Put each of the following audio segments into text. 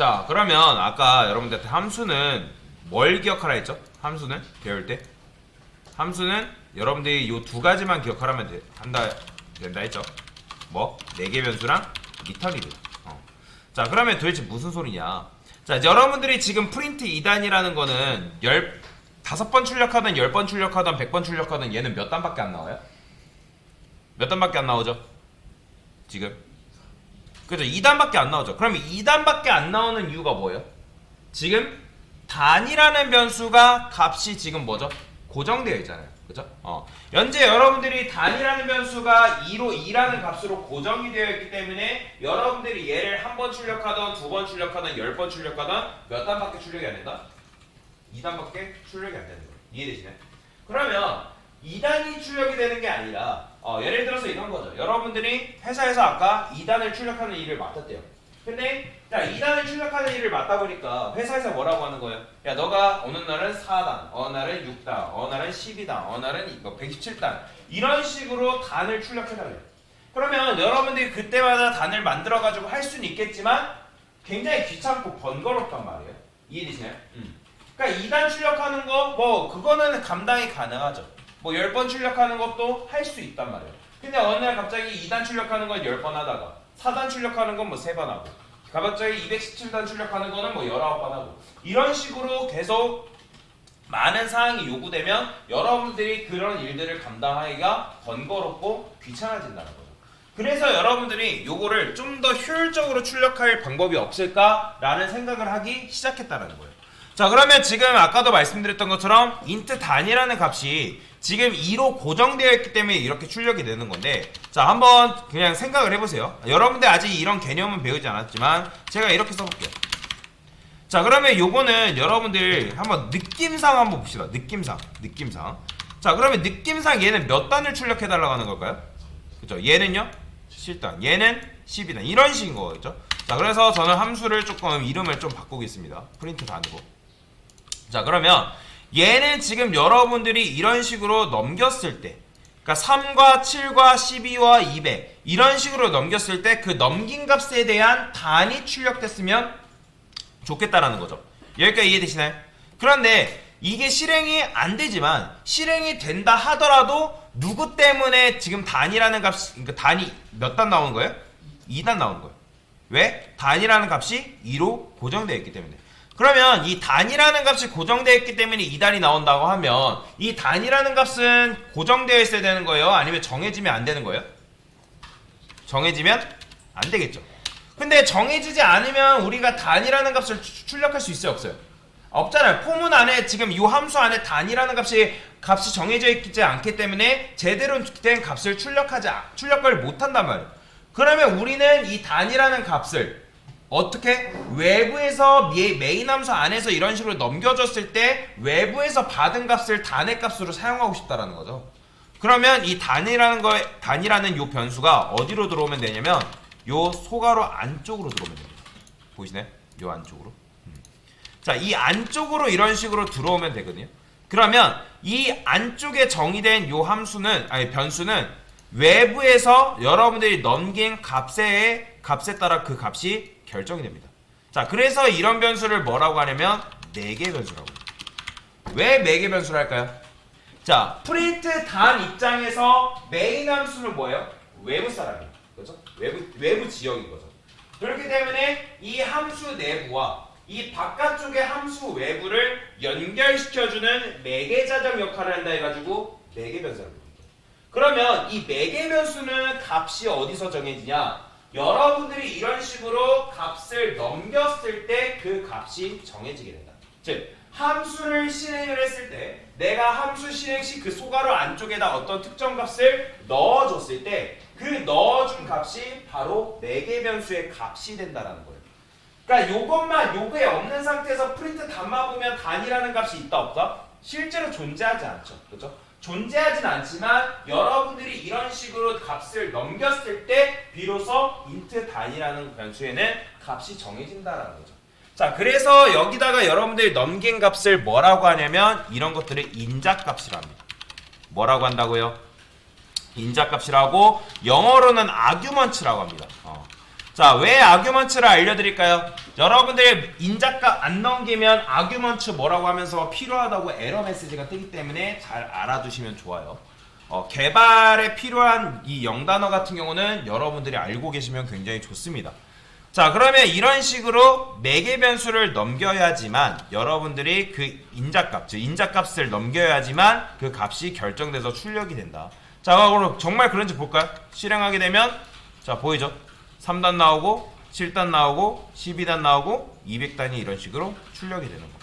자, 그러면 아까 여러분들한테 함수는 뭘 기억하라 했죠? 함수는 배울 때 함수는 여러분들이 요 두 가지만 기억하라면 된다 했죠? 뭐? 4개 변수랑 리턴이드. 자, 그러면 도대체 무슨 소리냐? 자, 이제 여러분들이 지금 프린트 2단이라는 거는 5번 출력하든 10번 출력하든 100번 출력하든 얘는 몇 단밖에 안 나와요? 몇 단밖에 안 나오죠? 지금 그죠? 2단밖에 안 나오죠. 그러면 2단밖에 안 나오는 이유가 뭐예요? 지금 단이라는 변수가 값이 지금 뭐죠? 고정되어 있잖아요. 그죠? 현재 여러분들이 단이라는 변수가 2라는 값으로 고정이 되어 있기 때문에 여러분들이 얘를 한 번 출력하던 2번 출력하던 10번 출력하던 몇 단밖에 출력이 안 된다? 2단밖에 출력이 안 되는 거예요. 이해되시나요? 그러면 2단이 출력이 되는 게 아니라 예를 들어서 이런 거죠. 여러분들이 회사에서 아까 2단을 출력하는 일을 맡았대요. 근데 자 2단을 출력하는 일을 맡다 보니까 회사에서 뭐라고 하는 거예요? 야, 너가 어느 날은 4단, 어느 날은 6단, 어느 날은 12단, 어느 날은 117단 이런 식으로 단을 출력해달래요. 그러면 여러분들이 그때마다 단을 만들어가지고 할 수는 있겠지만 굉장히 귀찮고 번거롭단 말이에요. 이해되시나요? 그러니까 2단 출력하는 거 뭐 그거는 감당이 가능하죠. 뭐 10번 출력하는 것도 할 수 있단 말이에요. 근데 어느 날 갑자기 2단 출력하는 건 10번 하다가 4단 출력하는 건 뭐 3번 하고 갑자기 217단 출력하는 거는 뭐 19번 하고 이런 식으로 계속 많은 사항이 요구되면 여러분들이 그런 일들을 감당하기가 번거롭고 귀찮아진다는 거죠. 그래서 여러분들이 요거를 좀 더 효율적으로 출력할 방법이 없을까라는 생각을 하기 시작했다는 거예요. 자, 그러면 지금 아까도 말씀드렸던 것처럼 int 단이라는 값이 지금 2로 고정되어 있기 때문에 이렇게 출력이 되는 건데, 자, 한번 그냥 생각을 해보세요. 여러분들 아직 이런 개념은 배우지 않았지만 제가 이렇게 써볼게요. 자, 그러면 요거는 여러분들 한번 느낌상 한번 봅시다. 느낌상. 자, 그러면 느낌상 얘는 몇 단을 출력해달라고 하는 걸까요? 그죠? 얘는요? 7단. 얘는 12단. 이런 식인 거겠죠? 자, 그래서 저는 함수를 조금 이름을 좀 바꾸겠습니다. 프린트 단으로. 자, 그러면 얘는 지금 여러분들이 이런 식으로 넘겼을 때, 그러니까 3과 7과 12와 200 이런 식으로 넘겼을 때 그 넘긴 값에 대한 단이 출력됐으면 좋겠다라는 거죠. 여기까지 이해되시나요? 그런데 이게 실행이 안 되지만 실행이 된다 하더라도 누구 때문에 지금 단이라는 값, 그러니까 단이 몇 단 나오는 거예요? 2단 나오는 거예요. 왜? 단이라는 값이 2로 고정되어 있기 때문에. 그러면 이 단이라는 값이 고정되어 있기 때문에 2단이 나온다고 하면 이 단이라는 값은 고정되어 있어야 되는 거예요? 아니면 정해지면 안 되는 거예요? 정해지면 안 되겠죠. 근데 정해지지 않으면 우리가 단이라는 값을 출력할 수 있어요? 없어요? 없잖아요. 포문 안에 지금 이 함수 안에 단이라는 값이 정해져 있지 않기 때문에 제대로 된 값을 출력을 못한단 말이에요. 그러면 우리는 이 단이라는 값을 어떻게? 외부에서 메인 함수 안에서 이런 식으로 넘겨줬을 때 외부에서 받은 값을 단의 값으로 사용하고 싶다라는 거죠. 그러면 이 단이라는 요 변수가 어디로 들어오면 되냐면 요 소괄호 안쪽으로 들어오면 됩니다. 보이시나요? 요 안쪽으로. 자, 이 안쪽으로 이런 식으로 들어오면 되거든요. 그러면 이 안쪽에 정의된 요 변수는 외부에서 여러분들이 넘긴 값에 따라 그 값이 결정이 됩니다. 자, 그래서 이런 변수를 뭐라고 하냐면 4개 변수라고. 왜 4개 변수를 할까요? 자, 프린트 단 입장에서 메인 함수는 뭐예요? 외부 사람이에요. 그렇죠? 외부 지역인 거죠. 그렇기 때문에 이 함수 내부와 이 바깥쪽의 함수 외부를 연결시켜주는 매개자적 역할을 한다 해가지고 4개 변수라고 합니다. 그러면 이 4개 변수는 값이 어디서 정해지냐? 여러분들이 이런 식으로 값을 넘겼을 때 그 값이 정해지게 된다. 즉 함수를 실행을 했을 때 내가 함수 실행 시 그 소괄호 안쪽에다 어떤 특정 값을 넣어줬을 때 그 넣어준 값이 바로 4개 변수의 값이 된다라는 거예요. 그러니까 요거에 없는 상태에서 프린트 단만 보면 단이라는 값이 있다 없다? 실제로 존재하지 않죠. 그렇죠? 존재하진 않지만 여러분들이 이런 식으로 값을 넘겼을 때 비로소 int 단이라는 변수에는 값이 정해진다라는 거죠. 자, 그래서 여기다가 여러분들이 넘긴 값을 뭐라고 하냐면 이런 것들을 인자값이라고 합니다. 뭐라고 한다고요? 인자값이라고, 영어로는 아규먼트라고 합니다. 자, 왜 아규먼츠를 알려드릴까요? 여러분들 인자값 안 넘기면 아규먼츠 뭐라고 하면서 필요하다고 에러 메시지가 뜨기 때문에 잘 알아두시면 좋아요. 개발에 필요한 이 0단어 같은 경우는 여러분들이 알고 계시면 굉장히 좋습니다. 자, 그러면 이런 식으로 매개 변수를 넘겨야지만 여러분들이 그 인자값, 즉 인자값을 넘겨야지만 그 값이 결정돼서 출력이 된다. 자, 그럼 정말 그런지 볼까요? 실행하게 되면 자, 보이죠? 3단 나오고 7단 나오고 12단 나오고 200단이 이런 식으로 출력이 되는 거.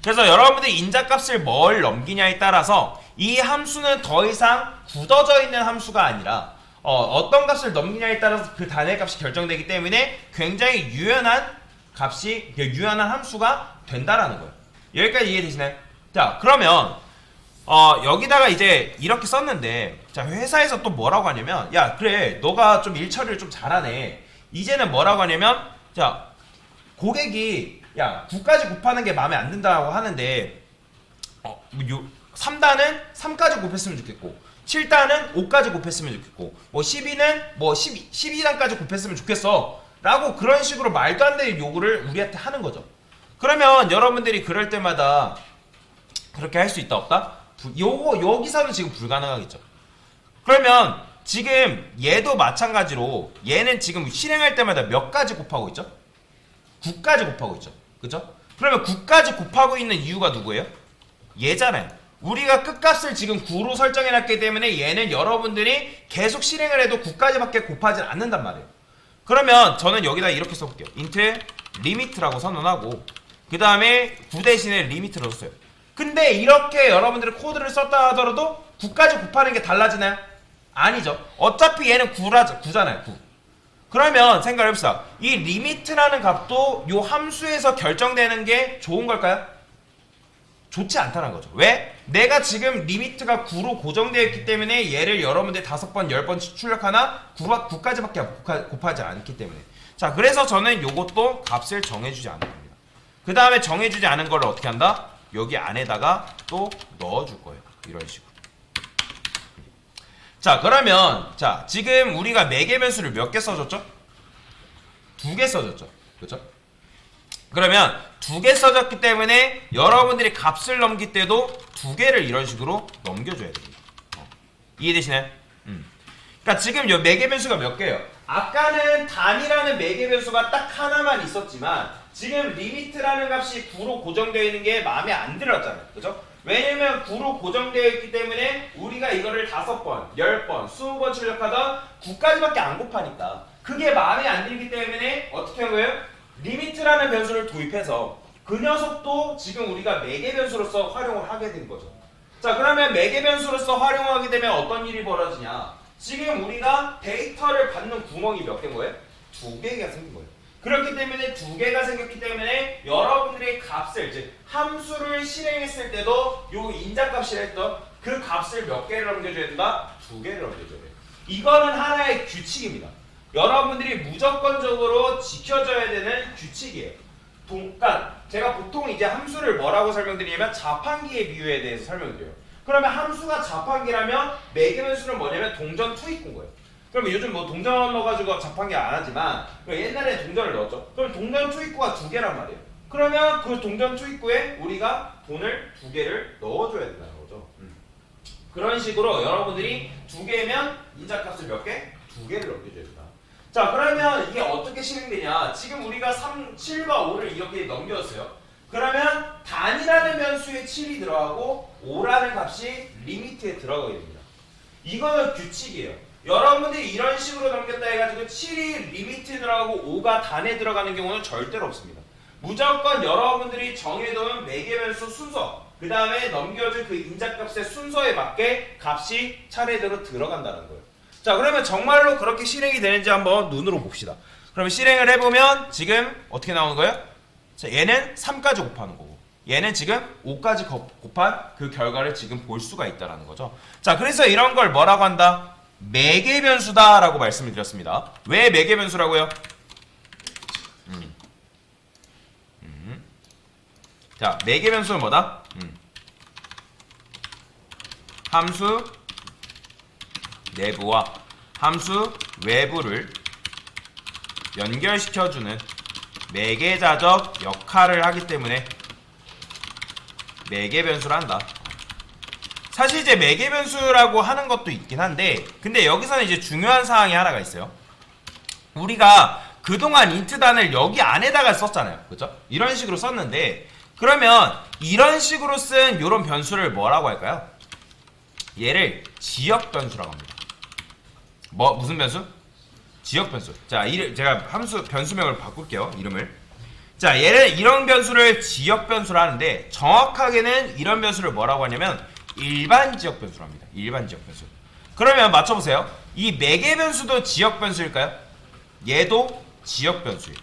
그래서 여러분들이 인자값을 뭘 넘기냐에 따라서 이 함수는 더 이상 굳어져 있는 함수가 아니라 어떤 값을 넘기냐에 따라서 그 단의 값이 결정되기 때문에 굉장히 유연한 값이, 유연한 함수가 된다라는 거예요. 여기까지 이해되시나요? 자, 그러면 여기다가 이제 이렇게 썼는데, 자, 회사에서 또 뭐라고 하냐면, 야, 그래, 너가 좀 일 처리를 좀 잘하네. 이제는 뭐라고 하냐면, 자, 고객이, 야, 9까지 곱하는 게 마음에 안 든다고 하는데, 3단은 3까지 곱했으면 좋겠고, 7단은 5까지 곱했으면 좋겠고, 뭐 12는 뭐 12단까지 곱했으면 좋겠어. 라고 그런 식으로 말도 안 되는 요구를 우리한테 하는 거죠. 그러면 여러분들이 그럴 때마다 그렇게 할 수 있다, 없다? 여기서는 지금 불가능하겠죠. 그러면 지금 얘도 마찬가지로 얘는 지금 실행할 때마다 몇 가지 곱하고 있죠? 9까지 곱하고 있죠. 그죠? 그러면 9까지 곱하고 있는 이유가 누구예요? 얘잖아요. 우리가 끝값을 지금 9로 설정해놨기 때문에 얘는 여러분들이 계속 실행을 해도 9까지밖에 곱하지 않는단 말이에요. 그러면 저는 여기다 이렇게 써볼게요. int limit라고 선언하고 그 다음에 9 대신에 limit를 썼어요. 근데 이렇게 여러분들이 코드를 썼다 하더라도 9까지 곱하는 게 달라지나요? 아니죠. 어차피 얘는 9잖아요. 9. 그러면 생각을 해봅시다. 이 limit라는 값도 이 함수에서 결정되는 게 좋은 걸까요? 좋지 않다는 거죠. 왜? 내가 지금 리미트가 9로 고정되어 있기 때문에 얘를 여러분들 5번, 10번 출력하나 9까지밖에 곱하지 않기 때문에. 자, 그래서 저는 요것도 값을 정해주지 않을 겁니다. 그 다음에 정해주지 않은 걸 어떻게 한다? 여기 안에다가 또 넣어줄 거예요. 이런 식으로. 자, 그러면 자, 지금 우리가 매개 변수를 몇 개 써줬죠? 2개 써줬죠. 그렇죠? 그러면 2개 써졌기 때문에 여러분들이 값을 넘길 때도 2개를 이런 식으로 넘겨줘야 됩니다. 이해되시나요? 그러니까 지금 요 매개 변수가 몇 개예요? 아까는 단이라는 매개 변수가 딱 하나만 있었지만 지금 리미트라는 값이 9로 고정되어 있는 게 마음에 안 들었잖아요. 그죠? 왜냐면 9로 고정되어 있기 때문에 우리가 이거를 5번, 10번, 20번 출력하던 9까지밖에 안 곱하니까 그게 마음에 안 들기 때문에 어떻게 한 거예요? 리미트라는 변수를 도입해서 그 녀석도 지금 우리가 매개 변수로서 활용을 하게 된 거죠. 자, 그러면 매개 변수로서 활용하게 되면 어떤 일이 벌어지냐? 지금 우리가 데이터를 받는 구멍이 몇 개인 거예요? 2개가 생긴 거예요. 그렇기 때문에 2개가 생겼기 때문에 여러분들의 값을, 즉 함수를 실행했을 때도 요 인자값이라 했던 그 값을 몇 개를 넘겨줘야 된다? 2개를 넘겨줘야 돼요. 이거는 하나의 규칙입니다. 여러분들이 무조건적으로 지켜져야 되는 규칙이에요. 그러니까 제가 보통 이제 함수를 뭐라고 설명드리냐면 자판기의 비유에 대해서 설명드려요. 그러면 함수가 자판기라면 매개 변수는 뭐냐면 동전 투입구인 거예요. 그러면 요즘 뭐 동전 넣어가지고 자판기 안 하지만 옛날에 동전을 넣었죠. 그럼 동전 투입구가 2개란 말이에요. 그러면 그 동전 투입구에 우리가 돈을 2개를 넣어줘야 된다는 거죠. 그런 식으로 여러분들이 2개면 인자값을 몇 개? 2개를 넘겨줘야 된다. 자, 그러면 이게 어떻게 실행되냐? 지금 우리가 7과 5를 이렇게 넘겼어요. 그러면 단이라는 변수에 7이 들어가고 5라는 값이 리미트에 들어가게 됩니다. 이거는 규칙이에요. 여러분들이 이런 식으로 넘겼다 해가지고 7이 리미트에 들어가고 5가 단에 들어가는 경우는 절대로 없습니다. 무조건 여러분들이 정해놓은 매개 변수 순서, 그 다음에 넘겨줄 그 인자값의 순서에 맞게 값이 차례대로 들어간다는 거예요. 자, 그러면 정말로 그렇게 실행이 되는지 한번 눈으로 봅시다. 그러면 실행을 해보면 지금 어떻게 나오는 거예요? 자, 얘는 3까지 곱하는 거고 얘는 지금 5까지 곱한 그 결과를 지금 볼 수가 있다는 거죠. 자, 그래서 이런 걸 뭐라고 한다? 매개 변수다 라고 말씀을 드렸습니다. 왜 매개 변수라고요? 자, 매개 변수는 뭐다? 함수 내부와 함수 외부를 연결시켜주는 매개자적 역할을 하기 때문에 매개변수를 한다. 사실 이제 매개변수라고 하는 것도 있긴 한데, 근데 여기서는 이제 중요한 사항이 하나가 있어요. 우리가 그동안 인트단을 여기 안에다가 썼잖아요. 그죠? 이런 식으로 썼는데, 그러면 이런 식으로 쓴 요런 변수를 뭐라고 할까요? 얘를 지역변수라고 합니다. 무슨 변수? 지역변수. 자, 제가 변수명을 바꿀게요. 이름을. 자, 얘를 이런 변수를 지역변수라 하는데, 정확하게는 이런 변수를 뭐라고 하냐면 일반 지역변수로 합니다. 일반 지역변수. 그러면 맞춰보세요. 이 매개변수도 지역변수일까요? 얘도 지역변수예요.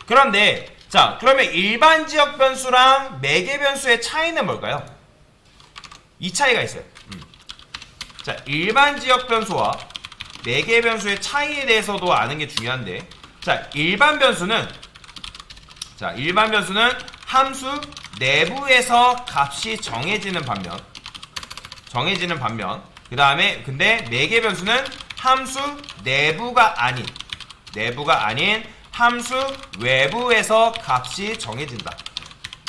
그런데 자, 그러면 일반 지역변수랑 매개변수의 차이는 뭘까요? 이 차이가 있어요. 자, 일반 지역변수와 매개변수의 차이에 대해서도 아는 게 중요한데, 자, 일반 변수는 함수 내부에서 값이 정해지는 반면, 그 다음에 근데 매개변수는 함수 내부가 아닌 함수 외부에서 값이 정해진다.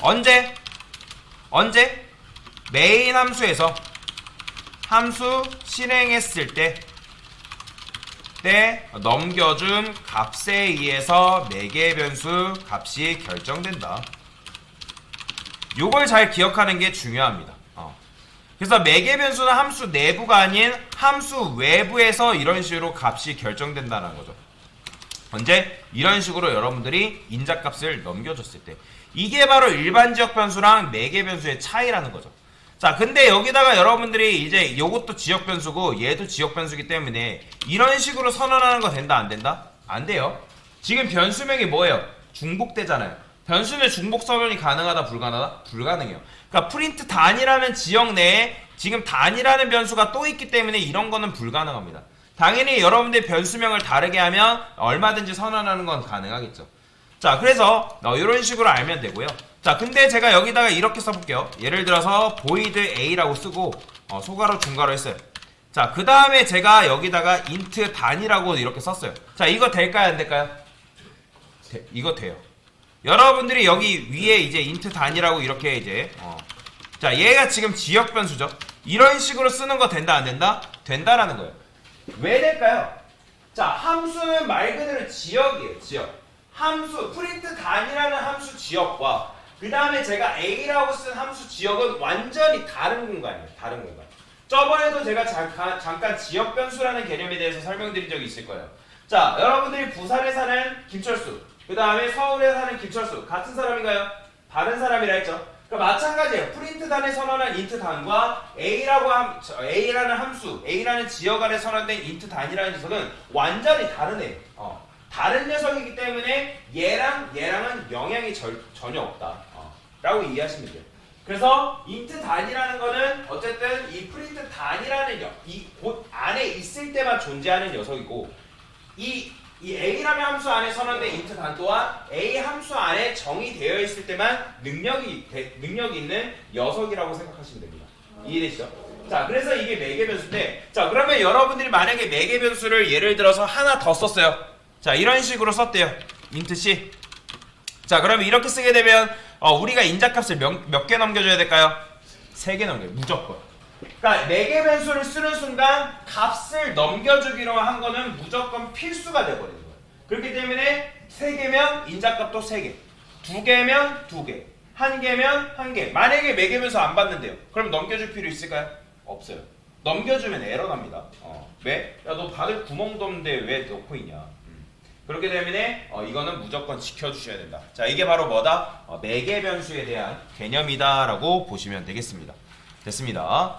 언제? 메인 함수에서 함수 실행했을 때 넘겨준 값에 의해서 매개변수 값이 결정된다. 요걸 잘 기억하는 게 중요합니다. 그래서 매개변수는 함수 내부가 아닌 함수 외부에서 이런 식으로 값이 결정된다는 거죠. 언제? 이런 식으로 여러분들이 인자값을 넘겨줬을 때. 이게 바로 일반 지역변수랑 매개변수의 차이라는 거죠. 자, 근데 여기다가 여러분들이 이제 요것도 지역변수고 얘도 지역변수기 때문에 이런 식으로 선언하는 거 된다 안 된다? 안 돼요. 지금 변수명이 뭐예요? 중복되잖아요. 변수는 중복 선언이 가능하다 불가능하다? 불가능해요. 그러니까 프린트 단이라는 지역 내에 지금 단이라는 변수가 또 있기 때문에 이런 거는 불가능합니다. 당연히 여러분들 변수명을 다르게 하면 얼마든지 선언하는 건 가능하겠죠. 자, 그래서 이런 식으로 알면 되고요. 자, 근데 제가 여기다가 이렇게 써볼게요. 예를 들어서 void a라고 쓰고 소가로 중가로 했어요. 자, 그 다음에 제가 여기다가 int 단이라고 이렇게 썼어요. 자, 이거 될까요 안 될까요? 이거 돼요. 여러분들이 여기 위에 이제 int 단이라고 이렇게 이제 자, 얘가 지금 지역 변수죠. 이런 식으로 쓰는 거 된다 안 된다? 된다라는 거예요. 왜 될까요? 자, 함수는 말 그대로 지역이에요. 지역. 함수 프린트 단이라는 함수 지역과 그 다음에 제가 a라고 쓴 함수 지역은 완전히 다른 공간이에요. 다른 공간. 저번에도 제가 잠깐 지역 변수라는 개념에 대해서 설명드린 적이 있을 거예요. 자, 여러분들이 부산에 사는 김철수, 그 다음에 서울에 사는 김철수 같은 사람인가요? 다른 사람이라 했죠. 그러니까 마찬가지예요. 프린트 단에 선언한 int 단과 a라는 함수, a라는 지역 안에 선언된 int 단이라는 녀석은 완전히 다른 애. 다른 녀석이기 때문에 얘랑은 영향이 전혀 없다. 라고 이해하시면 돼요. 그래서 int 단이라는 거는 어쨌든 이 프린트 단이라는 이 곳 안에 있을 때만 존재하는 녀석이고, 이 a라는 함수 안에 선언된 int 단 또한 a 함수 안에 정의되어 있을 때만 능력이 있는 녀석이라고 생각하시면 됩니다. 이해되시죠? 자, 그래서 이게 매개변수인데, 자, 그러면 여러분들이 만약에 매개변수를 예를 들어서 하나 더 썼어요. 자, 이런 식으로 썼대요. int c. 자, 그러면 이렇게 쓰게 되면 우리가 인자값을 몇 개 넘겨줘야 될까요? 3개 넘겨요. 무조건. 그러니까 매개변수를 쓰는 순간 값을 넘겨주기로 한 거는 무조건 필수가 돼버리는 거예요. 그렇기 때문에 3개면 인자값도 3개, 2개면 2개, 1개면 1개. 만약에 매개변수 안 받는데요. 그럼 넘겨줄 필요 있을까요? 없어요. 넘겨주면 에러 납니다. 왜? 야, 너 받을 구멍도 없는데 왜 넣고 있냐. 그렇기 때문에 이거는 무조건 지켜주셔야 된다. 자, 이게 바로 뭐다? 매개변수에 대한 개념이다 라고 보시면 되겠습니다. 됐습니다.